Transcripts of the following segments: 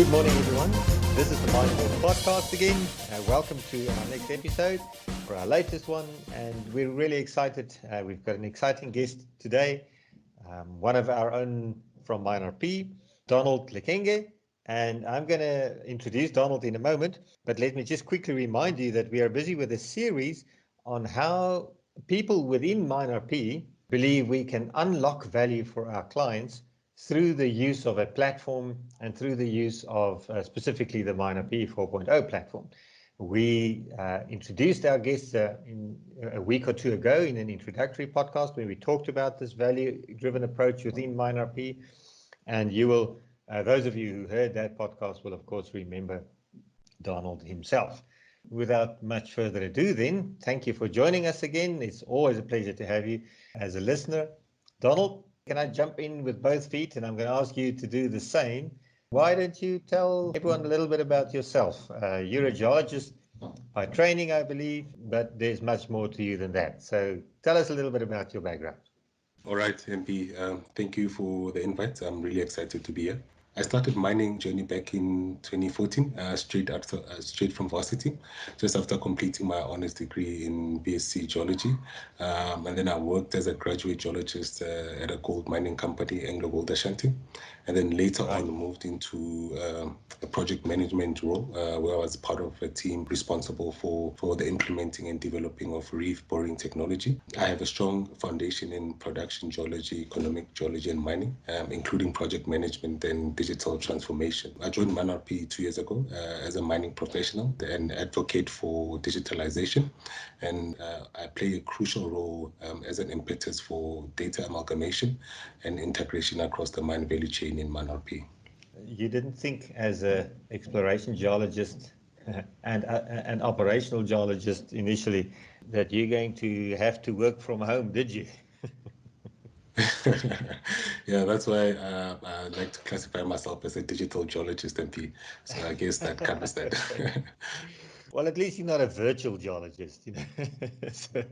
Good morning, everyone. This is the Mindful Podcast again. Welcome to our next episode for our latest one, and we're really excited. We've got an exciting guest today, one of our own from MineRP, Donald Lekgenge, and I'm going to introduce Donald in a moment, but let me just quickly remind you that we are busy with a series on how people within MineRP believe we can unlock value for our clients through the use of a platform and through the use of specifically the MineRP 4.0 platform. We introduced our guests in a week or two ago in an introductory podcast where we talked about this value-driven approach within MineRP. And you will, those of you who heard that podcast will, of course, remember Donald himself. Without much further ado then, thank you for joining us again. It's always a pleasure to have you as a listener. Donald, can I jump in with both feet? And I'm going to ask you to do the same. Why don't you tell everyone a little bit about yourself? You're a geologist by training, I believe, but there's much more to you than that. So tell us a little bit about your background. All right, MP, thank you for the invite. I'm really excited to be here. I started mining journey back in 2014, straight from varsity, just after completing my honors degree in BSc Geology. And then I worked as a graduate geologist at a gold mining company, Anglo Gold Ashanti. And then later on moved into a project management role where I was part of a team responsible for the implementing and developing of reef boring technology. I have a strong foundation in production geology, economic geology and mining, including project management and digital transformation. I joined MineRP 2 years ago as a mining professional and advocate for digitalization. And I play a crucial role as an impetus for data amalgamation and integration across the mine value chain in MineRP. You didn't think as an exploration geologist and an operational geologist initially that you're going to have to work from home, did you? Yeah, that's why I like to classify myself as a digital geologist, MP. So I guess that covers that. Well, at least you're not a virtual geologist, you know. So,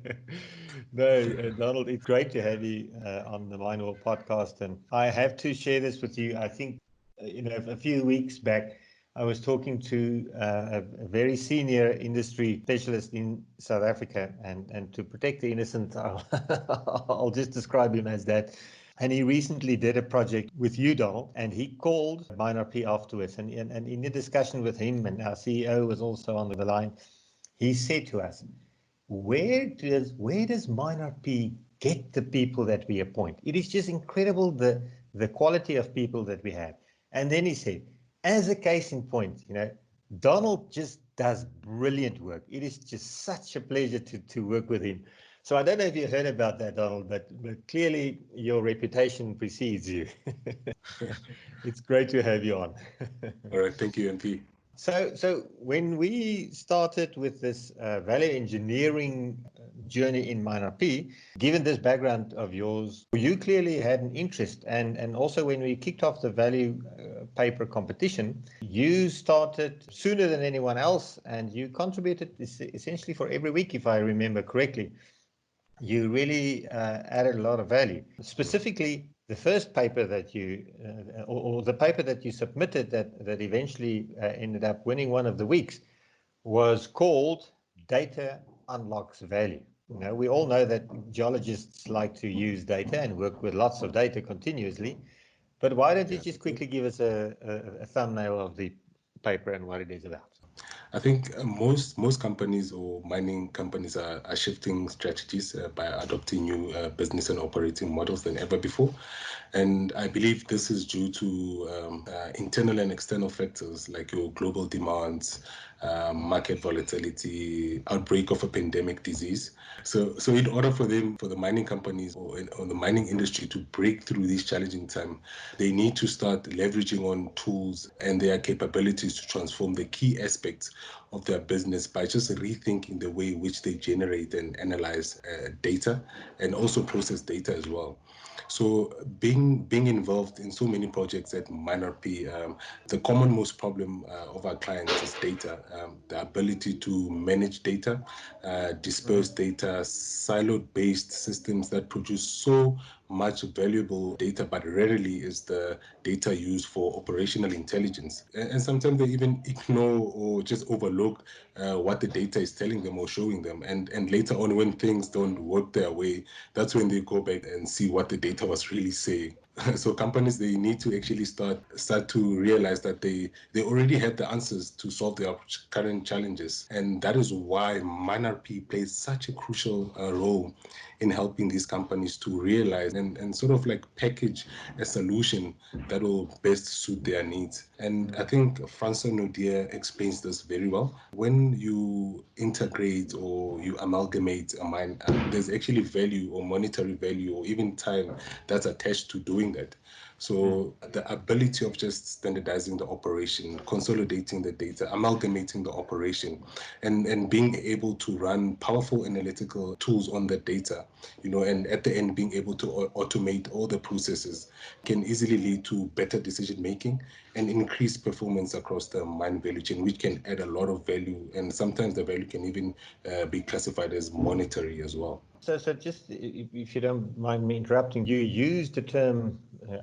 no, Donald, it's great to have you on the Mineral podcast, and I have to share this with you. I think, a few weeks back, I was talking to a very senior industry specialist in South Africa, and to protect the innocent, I'll just describe him as that. And he recently did a project with you, Donald, and he called MineRP afterwards. And in a discussion with him, and our CEO was also on the line, he said to us, where does MineRP get the people that we appoint? It is just incredible the quality of people that we have. And then he said, as a case in point, Donald just does brilliant work. It is just such a pleasure to work with him. So I don't know if you heard about that, Donald, but clearly your reputation precedes you. It's great to have you on. All right, thank you, MP. So when we started with this value engineering journey in MineRP, given this background of yours, you clearly had an interest. And also when we kicked off the value paper competition, you started sooner than anyone else, and you contributed essentially for every week, if I remember correctly. You really added a lot of value. Specifically, the first paper that or the paper that you submitted that eventually ended up winning one of the weeks was called Data Unlocks Value. We all know that geologists like to use data and work with lots of data continuously. But why don't you just quickly give us a thumbnail of the paper and what it is about? I think most companies or mining companies are shifting strategies by adopting new business and operating models than ever before. And I believe this is due to internal and external factors like your global demands, market volatility, outbreak of a pandemic disease. So in order for the mining companies or the mining industry to break through these challenging times, they need to start leveraging on tools and their capabilities to transform the key aspects of their business by just rethinking the way in which they generate and analyze data and also process data as well. So being involved in so many projects at MineRP, the common most problem of our clients is data, the ability to manage data, disperse data, siloed based systems that produce so much valuable data, but rarely is the data used for operational intelligence. And sometimes they even ignore or just overlook what the data is telling them or showing them. And later on, when things don't work their way, that's when they go back and see what the data was really saying. So companies, they need to actually start to realize that they already had the answers to solve their current challenges. And that is why MineRP plays such a crucial role in helping these companies to realize and sort of like package a solution that will best suit their needs. And I think Francois Nodier explains this very well. When you integrate or you amalgamate a mine, there's actually value or monetary value or even time that's attached to doing that. So the ability of just standardizing the operation, consolidating the data, amalgamating the operation, and being able to run powerful analytical tools on the data, and at the end being able to automate all the processes can easily lead to better decision making and increase performance across the mine value chain, which can add a lot of value. And sometimes the value can even be classified as monetary as well. So just if you don't mind me interrupting, you use the term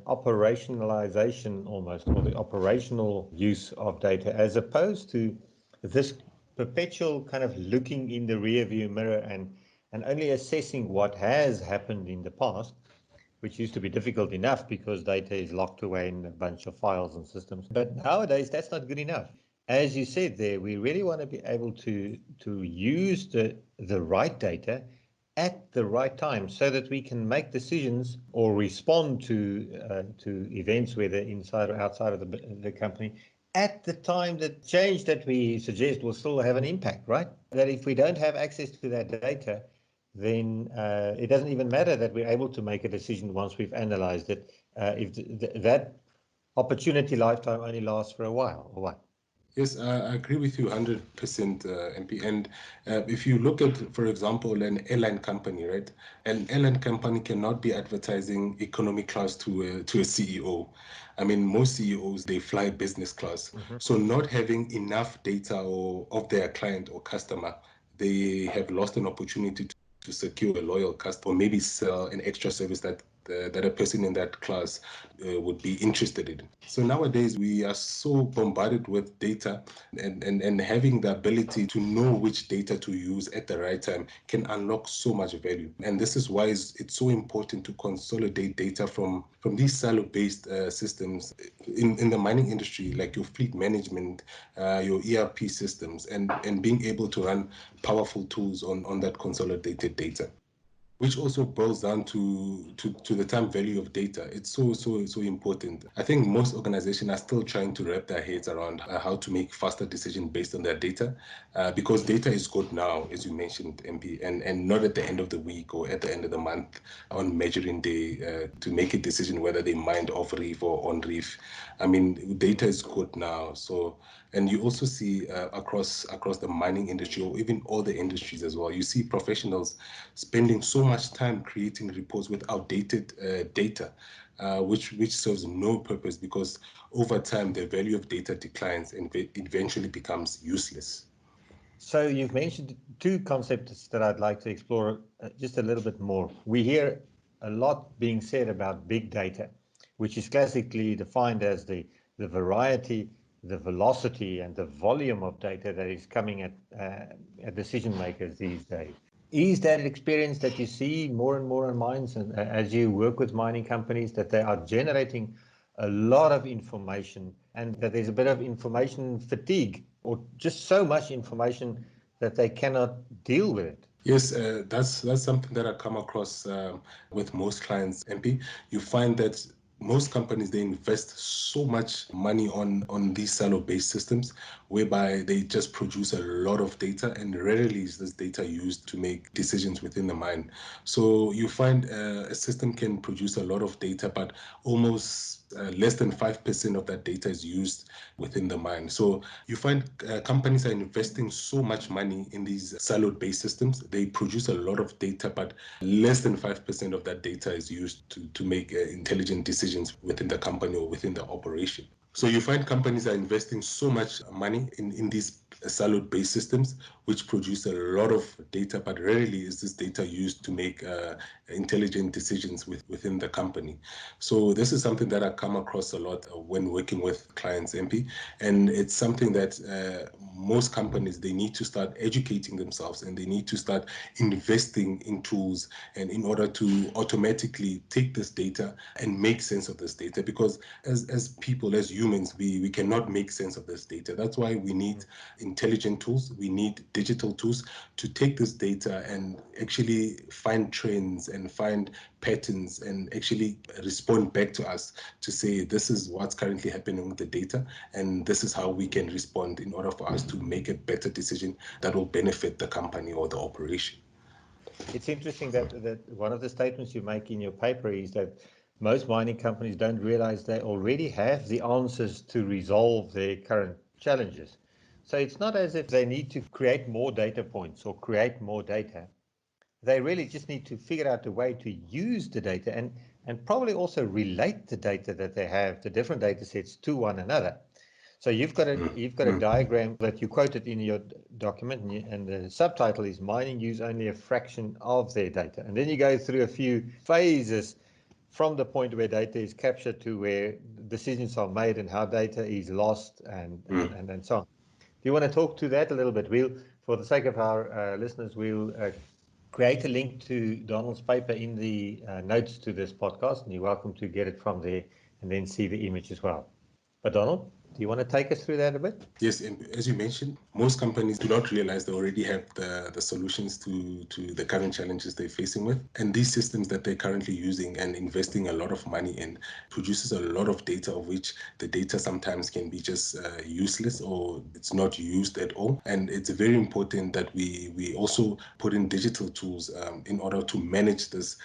operationalization almost, or the operational use of data, as opposed to this perpetual kind of looking in the rear view mirror and only assessing what has happened in the past, which used to be difficult enough because data is locked away in a bunch of files and systems. But nowadays, that's not good enough. As you said there, we really want to be able to use the right data at the right time so that we can make decisions or respond to events, whether inside or outside of the company, at the time that change that we suggest will still have an impact, right? That if we don't have access to that data, then it doesn't even matter that we're able to make a decision once we've analyzed it, if that opportunity lifetime only lasts for a while, or what? Yes, I agree with you 100%, MP. And if you look at, for example, an airline company, right? An airline company cannot be advertising economy class to a CEO. I mean, most CEOs, they fly business class. So not having enough data of their client or customer, they have lost an opportunity to secure a loyal customer, or maybe sell an extra service that a person in that class would be interested in. So nowadays we are so bombarded with data, and having the ability to know which data to use at the right time can unlock so much value. And this is why it's so important to consolidate data from these silo-based systems in the mining industry, like your fleet management, your ERP systems, and being able to run powerful tools on that consolidated data, which also boils down to the time value of data. It's so important. I think most organizations are still trying to wrap their heads around how to make faster decisions based on their data, because data is good now, as you mentioned, MP, and not at the end of the week or at the end of the month on measuring day to make a decision whether they mined off reef or on reef. I mean, data is good now. So, and you also see across the mining industry, or even all the industries as well, you see professionals spending so much time creating reports with outdated data, which serves no purpose, because over time the value of data declines and eventually becomes useless. So you've mentioned two concepts that I'd like to explore just a little bit more. We hear a lot being said about big data, which is classically defined as the variety, the velocity, and the volume of data that is coming at decision makers these days. Is that an experience that you see more and more in mines, and as you work with mining companies, that they are generating a lot of information, and that there's a bit of information fatigue, or just so much information that they cannot deal with it? Yes, that's something that I come across with most clients, MP. You find that most companies, they invest so much money on these silo-based systems, whereby they just produce a lot of data, and rarely is this data used to make decisions within the mine. So you find a system can produce a lot of data, but almost less than 5% of that data is used within the mine. So you find companies are investing so much money in these siloed-based systems. They produce a lot of data, but less than 5% of that data is used to make intelligent decisions within the company or within the operation. So you find companies are investing so much money in these siloed-based systems, which produce a lot of data, but rarely is this data used to make intelligent decisions within the company. So this is something that I come across a lot when working with clients, MP, and it's something that most companies, they need to start educating themselves, and they need to start investing in tools and in order to automatically take this data and make sense of this data, because as people, as humans, we cannot make sense of this data. That's why we need intelligent tools, we need digital tools to take this data and actually find trends and find patterns and actually respond back to us to say this is what's currently happening with the data, and this is how we can respond in order for us to make a better decision that will benefit the company or the operation. It's interesting that one of the statements you make in your paper is that most mining companies don't realize they already have the answers to resolve their current challenges. So it's not as if they need to create more data points or create more data. They really just need to figure out a way to use the data and probably also relate the data that they have, the different data sets, to one another. So you've got a diagram that you quoted in your document, and the subtitle is "Mining Use Only a Fraction of Their Data." And then you go through a few phases from the point where data is captured to where decisions are made and how data is lost and so on. Do you want to talk to that a little bit? We'll, for the sake of our listeners, we'll create a link to Donald's paper in the notes to this podcast, and you're welcome to get it from there and then see the image as well. But Donald, do you want to take us through that a bit? Yes, and as you mentioned, most companies do not realize they already have the solutions to the current challenges they're facing with. And these systems that they're currently using and investing a lot of money in produces a lot of data, of which the data sometimes can be just useless or it's not used at all. And it's very important that we also put in digital tools in order to manage this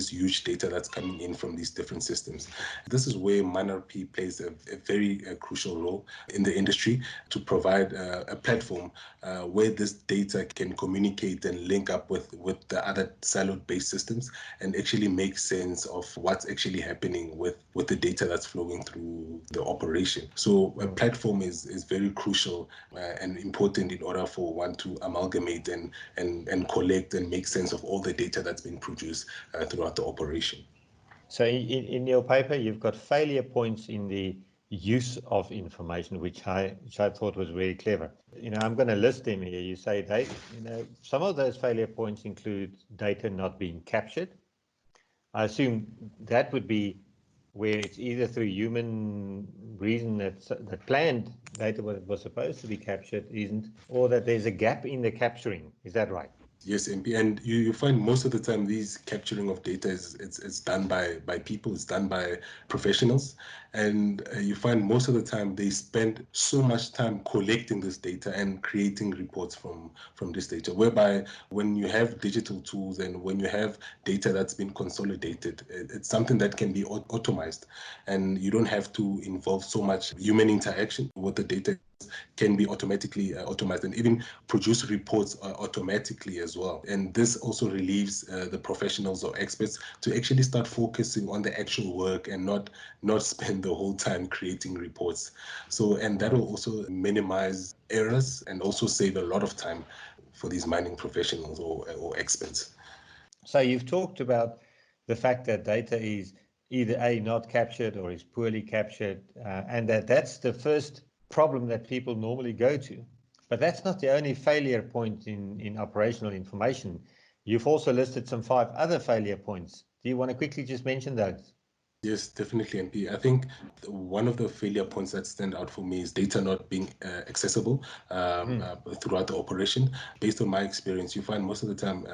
huge data that's coming in from these different systems. This is where MineRP plays a very crucial role in the industry, to provide a platform where this data can communicate and link up with the other siloed-based systems and actually make sense of what's actually happening with the data that's flowing through the operation. So a platform is very crucial and important in order for one to amalgamate and collect and make sense of all the data that's been produced throughout the operation. So in your paper, you've got failure points in the use of information, which I thought was very clever. I'm going to list them here. You say some of those failure points include data not being captured. I assume that would be where it's either through human reason that planned data was supposed to be captured isn't, or that there's a gap in the capturing. Is that right? Yes, MP, and you find most of the time these capturing of data it's done by people, it's done by professionals, and you find most of the time they spend so much time collecting this data and creating reports from this data, whereby when you have digital tools and when you have data that's been consolidated, it's something that can be automized, and you don't have to involve so much human interaction with the data. Can be automatically automated and even produce reports automatically as well. And this also relieves the professionals or experts to actually start focusing on the actual work and not spend the whole time creating reports. So, and that will also minimize errors and also save a lot of time for these mining professionals or experts. So you've talked about the fact that data is either not captured or is poorly captured, and that's the first problem that people normally go to. But that's not the only failure point in operational information. You've also listed some 5 other failure points. Do you want to quickly just mention those? Yes, definitely, MP. I think one of the failure points that stand out for me is data not being accessible throughout the operation. Based on my experience, you find most of the time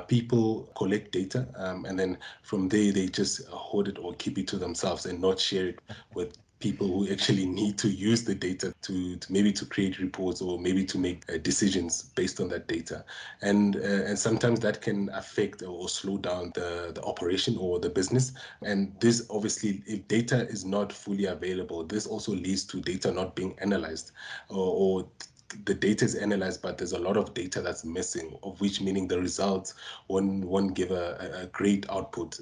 people collect data and then from there they just hoard it or keep it to themselves and not share it with people who actually need to use the data to maybe to create reports or maybe to make decisions based on that data. And sometimes that can affect or slow down the operation or the business. And this obviously, if data is not fully available, this also leads to data not being analyzed, or the data is analyzed, but there's a lot of data that's missing, of which meaning the results won't give a great output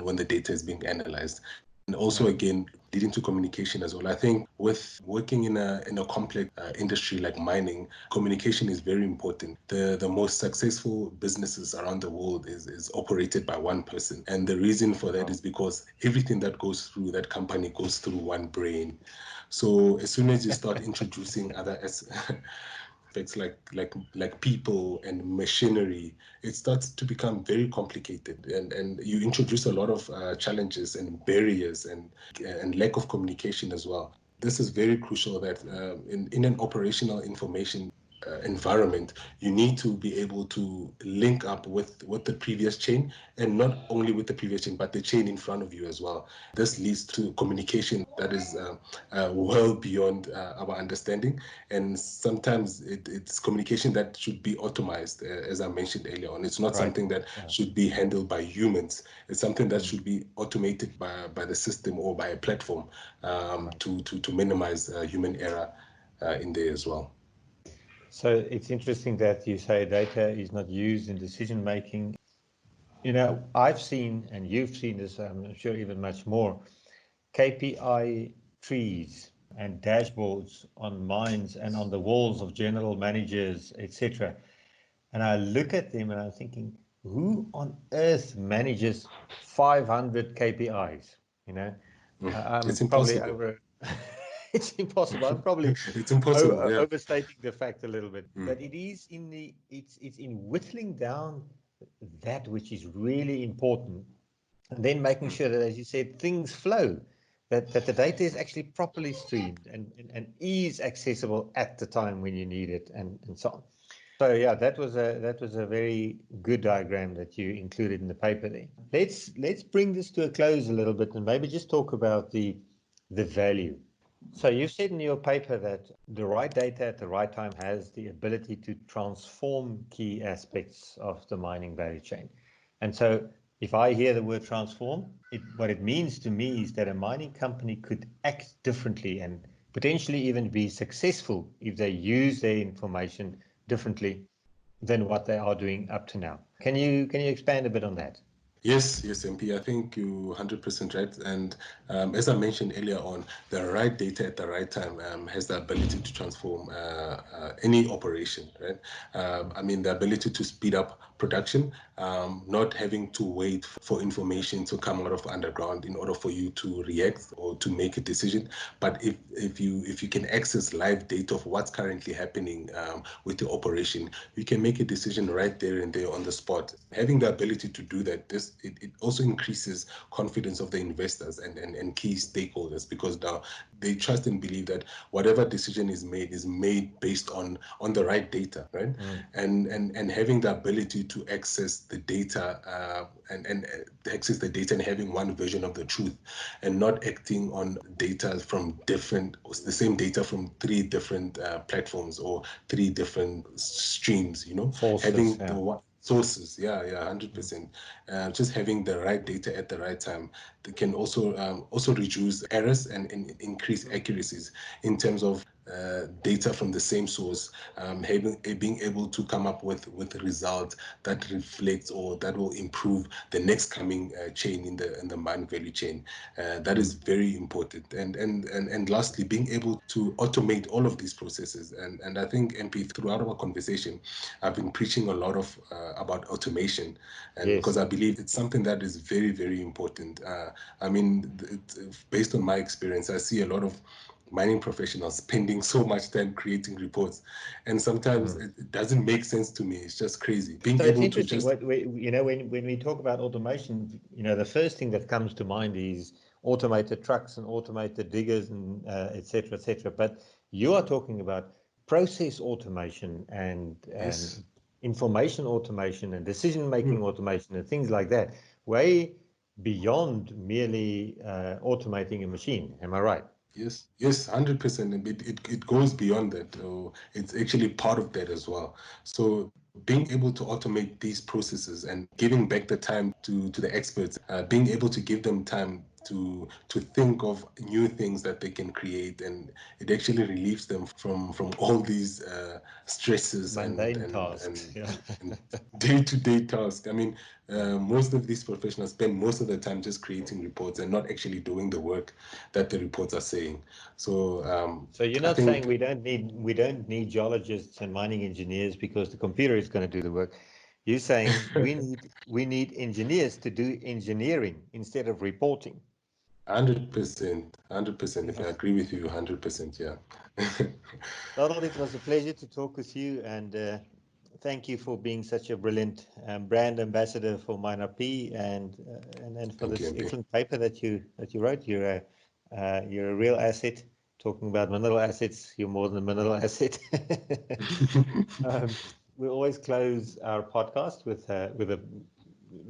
when the data is being analyzed. And also, again, leading to communication as well. I think with working in a complex industry like mining, communication is very important. The most successful businesses around the world is operated by one person. And the reason for that is because everything that goes through that company goes through one brain. So as soon as you start introducing other aspects like people and machinery, it starts to become very complicated, and you introduce a lot of challenges and barriers and lack of communication as well. This is very crucial that in an operational information environment, you need to be able to link up with the previous chain, and not only with the previous chain, but the chain in front of you as well. This leads to communication that is well beyond our understanding, and sometimes it's communication that should be automized, as I mentioned earlier on. It's not something that should be handled by humans. It's something that should be automated by the system or by a platform to minimize human error in there as well. So it's interesting that you say data is not used in decision making. You know, I've seen, and you've seen this, I'm sure even much more, KPI trees and dashboards on mines and on the walls of general managers, etc. And I look at them and I'm thinking, who on earth manages 500 KPIs? You know, I'm It's probably impossible. over. It's impossible. I'm probably It's impossible, yeah. overstating the fact a little bit, but it is in the it's in whittling down that which is really important, and then making sure that, as you said, things flow, that the data is actually properly streamed and is accessible at the time when you need it, and so on. So yeah, that was a very good diagram that you included in the paper there. Let's bring this to a close a little bit and maybe just talk about the value. So you've said in your paper that the right data at the right time has the ability to transform key aspects of the mining value chain. And so if I hear the word transform, what it means to me is that a mining company could act differently and potentially even be successful if they use their information differently than what they are doing up to now. Can you expand a bit on that? Yes, MP. I think you're 100% right. And as I mentioned earlier on, the right data at the right time has the ability to transform any operation, right? I mean, the ability to speed up production, not having to wait for information to come out of underground in order for you to react or to make a decision. But if you can access live data of what's currently happening with the operation, you can make a decision right there and there on the spot. Having the ability to do that, it also increases confidence of the investors and key stakeholders, because now they trust and believe that whatever decision is made based on the right data, right? And having the ability to access the data and access the data and having one version of the truth, and not acting on data from the same data from three different platforms or three different streams, Sources, having yeah. the one sources, 100%. Just having the right data at the right time, that can also reduce errors and increase accuracies in terms of data from the same source, being able to come up with results that reflects or that will improve the next coming chain in the mine value chain. That is very important. And lastly, being able to automate all of these processes. And I think, MP, throughout our conversation, I've been preaching a lot of about automation, and because I believe it's something that is very, very important. I mean, based on my experience, I see a lot of mining professionals spending so much time creating reports, and sometimes it doesn't make sense to me. It's just crazy. Being So it's able to interesting. just When we talk about automation, the first thing that comes to mind is automated trucks and automated diggers and et cetera, et cetera. But you are talking about process automation and yes, information automation and decision-making automation and things like that, way beyond merely automating a machine. Am I right? Yes, yes, 100%. And it goes beyond that. It's actually part of that as well. So being able to automate these processes and giving back the time to the experts, being able to give them time to think of new things that they can create, and it actually relieves them from all these stresses Mundane tasks. Yeah. and day-to-day tasks. I mean, most of these professionals spend most of the time just creating reports and not actually doing the work that the reports are saying. So So you're I not saying think we don't need geologists and mining engineers because the computer is going to do the work. You're saying we need engineers to do engineering instead of reporting. 100%, 100%. If Yeah. I agree with you, 100%, yeah. Donald, it was a pleasure to talk with you, and thank you for being such a brilliant brand ambassador for MineRP, and for Thank you, this MP. excellent paper that you wrote. You're a real asset. Talking about mineral assets, you're more than a mineral asset. um, we always close our podcast with a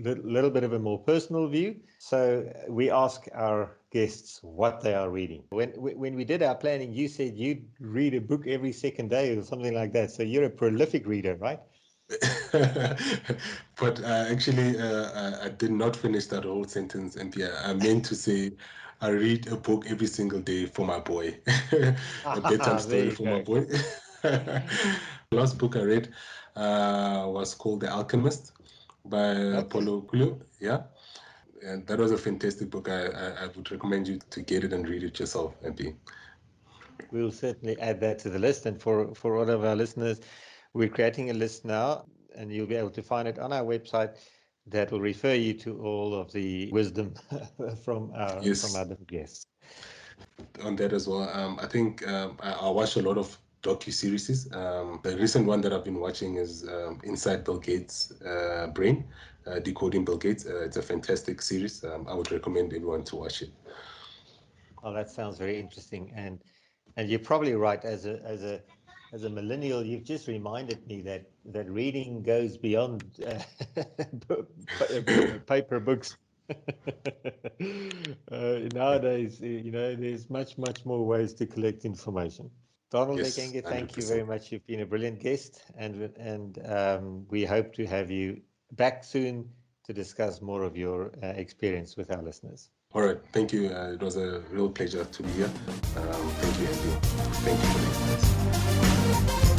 little bit of a more personal view. So we ask our guests what they are reading. When we did our planning, you said you'd read a book every second day or something like that. So you're a prolific reader, right? But actually, I did not finish that whole sentence, MP. I meant to say I read a book every single day for my boy, a bedtime Ah, there story you for my go. boy. Last book I read was called The Alchemist by Okay. Paulo Coelho. Yeah, and that was a fantastic book. I would recommend you to get it and read it yourself, MP. We'll certainly add that to the list. And for all of our listeners, we're creating a list now, and you'll be able to find it on our website that will refer you to all of the wisdom from our Yes, different guests. on that as well. I think I watch a lot of docu-series. The recent one that I've been watching is Inside Bill Gates' Brain, Decoding Bill Gates. It's a fantastic series. I would recommend everyone to watch it. Oh, that sounds very interesting, and you're probably right. As a millennial, you've just reminded me that reading goes beyond paper books. Nowadays, there's much more ways to collect information. Donald Yes, Lekgenge, thank you 100%. very much. You've been a brilliant guest, and we hope to have you back soon to discuss more of your experience with our listeners. All right. Thank you. It was a real pleasure to be here. Thank you, Andy. Thank you for the advice.